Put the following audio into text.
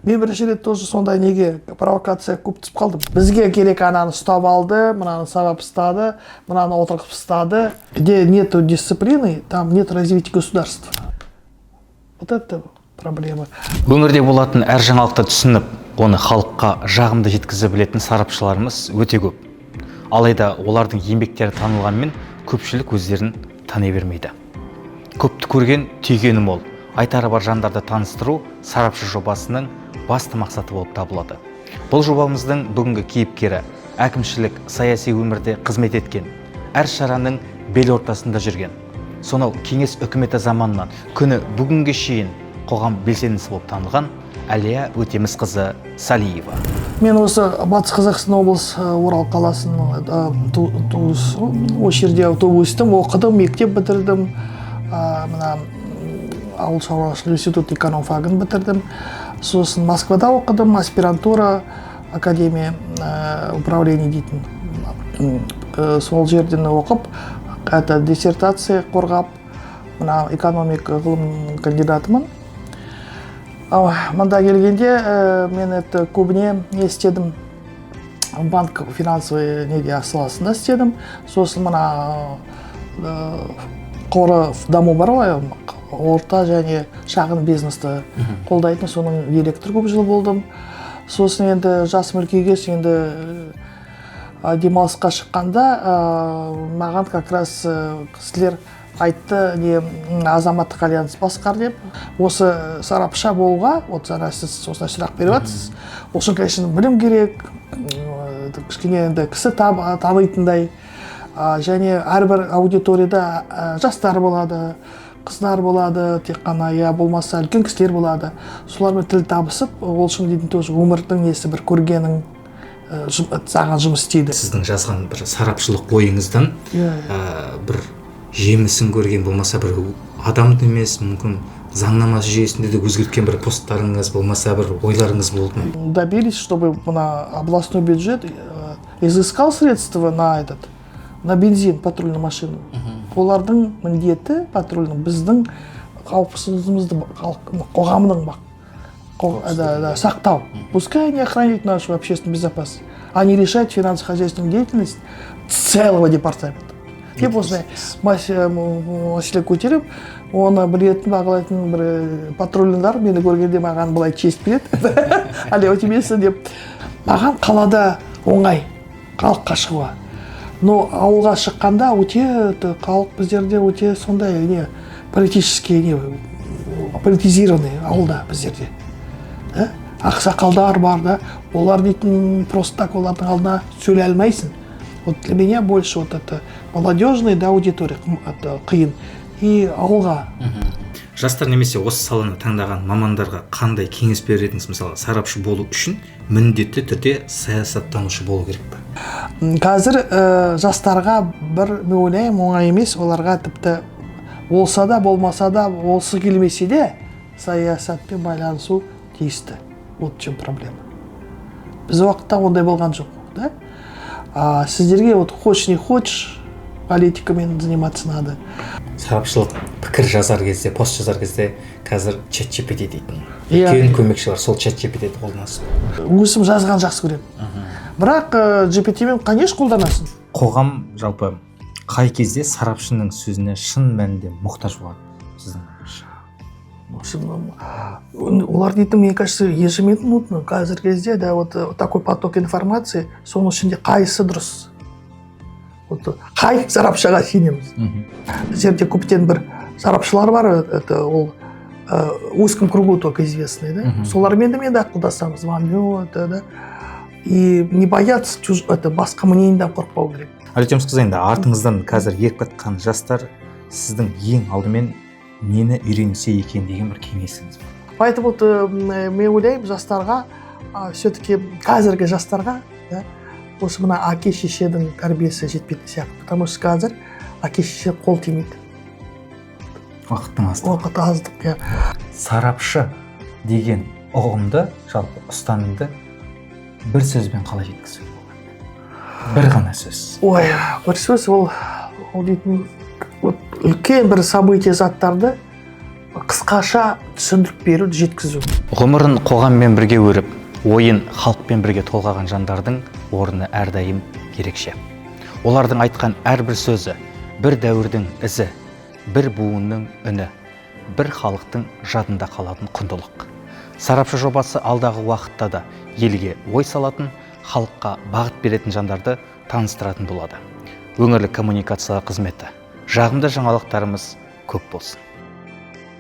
Мен бірінші рет тоже сондай неге провокация көп түсіп қалдым. Бізге керек ананы ұстап алды, мынаны сабап ұстады, мынаны отырғызып ұстады. Где нету дисциплины, там нет развития государства. Вот это проблема. Өңірде болатын әр жаңалықты түсініп, оны халыққа жағымды жеткізе білетін сарапшыларымыз өте көп. Алайда олардың еңбектері танылғанмен көпшілік өздерін тани бермейді. Көпті көрген түйгені мол. Айтары бар жандарды таныстыру сарапшы жобасының басты мақсаты болып табылады. Бұл жобамыздың бүгінгі кейіпкері әкімшілік саяси өмірде қызмет еткен, әр шараның бел ортасында жүрген. Сонау кеңес үкіметі заманынан күні бүгінге шейін қоғам белсендісі болып танылған Әлия Өтемісқызы Салиева. Мен осы Батыс Қазақстан облысы Орал қаласының осы жерде туып өстім, оқыдым, мектеп бітірдім. Мына ауыл шаруашылық институт экономфагын бітірдім. Сосын Москвада оқыдым, аспирантура, академия управления дейтін. Сол жерден оқып, диссертация қорғап, мына экономика ғылым кандидатымын. Мында келгенде мен көбіне не істедім, банк финансовый неге саласында істедім. Сосын мына қоры даму бар ғой, орта және шағын бизнесті қолдайтын, соның директор көп жыл болдым. Сосын енді жасым үлкейге енді демалысқа шыққанда маған как раз кісілер айтты, азаматтық альянс басқар деп. Осы сарапша болуға, вот жаңа сіз осындай сұрақ беріп жатсыз. Ол конечно білім керек, кішкене енді кісі танитындай, және әрбір аудиторияда жастар болады, қыздар болады, тек қана я болмаса үлкен кісілер болады. Солармен тіл табысып, ол үшін дейтін тоже өмірдің несі бір көргенің саған жұмыс істейді. Сіздің жазған бір сарапшылық ойыңыздан бір жемісін көрген, болмаса бір адамды емес, мүмкін заңнама жүйесінде де өзгерткен бір посттарыңыз, болмаса бір ойларыңыз болды ма? Добились, чтобы областной бюджет изыскал средства на бензин, патрульную машину. Олардың міндеті патрульның біздің қауіпсіздігімізді қоғамның сақтау. Пускай они охраняют нашу общественную безопасность, а не решать финансово-хозяйственную деятельность целого департамента. Деп осындай мәселе көтеріп, оны білетін, бағалайтын бір патрульдер мені көргенде маған былай честь береді. Әлия Өтемісқызы деп. Маған қалада оңай халыққа шығуға. Но ауылға шыққанда халық біздерде өте сондай политизированный ауылда біздерде. Ақсақалдар бар да, олар дейтін просто так олардың алдына сөйлей алмайсың. Вот для меня больше вот это молодежная аудитория қиын. И ауылға. Жастар немесе осы саланы таңдаған мамандарға қандай кеңес берер едіңіз? Мысалы, сарапшы болу үшін міндетті түрде саясаттанушы болу керек пе? Қазір жастарға бір мен ойлаймын, оңай емес, оларға тіпті болса да, болмаса да, олсы келмесе де саясатпен байланысу тиісті. Вот в чем проблема. Біз уақытта ондай болған жоқ, да? Сіздерге вот хочешь не хочешь политикамен заниматься надо. Сарапшылық пікір жазар кезде, пост жазар кезде қазір ChatGPT дейтін. Үлкен көмекші бар, сол ChatGPT-ді қолданасың. Өзім жазған жақсы көремін. Бірақ GPT-мен конечно қолданасың. Қоғам жалпы қай кезде сарапшының сөзіне шын мәнінде мұқтаж болады сіздің ойыңызша? Олар дейтін, мне кажется, ежеминутно қазіргі кезде, да, вот такой поток информации, соның ішінде қайсы дұрыс. Қай сарапшыға сенеміз. Біздерде көптен бір сарапшылар бар, ол узком кругу только известный, да? Солармен де ақылдасамыз, звоню, да. И не бояться басқа мнениеден қорықпау керек. Әлия Өтемісқызы, енді артыңыздан қазір еріп жатқан жастар сіздің ең алдымен нені үйренсе екен деген бір кеңесіңіз бар? Поэтому мен ойлаймын, жастарға, все-таки қазіргі жастарға, осы мына әке-шешенің тәрбиесі жетпейтін сияқты. Потому что қазір әке-шеше қол тимейді. Уақыт аздық. Сарапшы деген ұғымды, жалпы ұстанымды бір сөзбен қалай жеткізуге болады? Бір ғана сөз. Ой, бір сөз ол дейтін үлкен бір событие заттарды қысқаша түсіндіріп беру, жеткізу. Ғұмырын қоғаммен бірге өріп, ойын халықпен бірге толғаған жандардың орны әрдайым ерекше. Олардың айтқан әрбір сөзі бір дәуірдің ізі, бір буынның үні, бір халықтың жадында қалатын құндылық. Сарапшы жобасы алдағы уақытта да елге ой салатын, халыққа бағыт беретін жандарды таныстыратын болады. Өңірлік коммуникация қызметі. Жағымды жаңалықтарымыз көп болсын.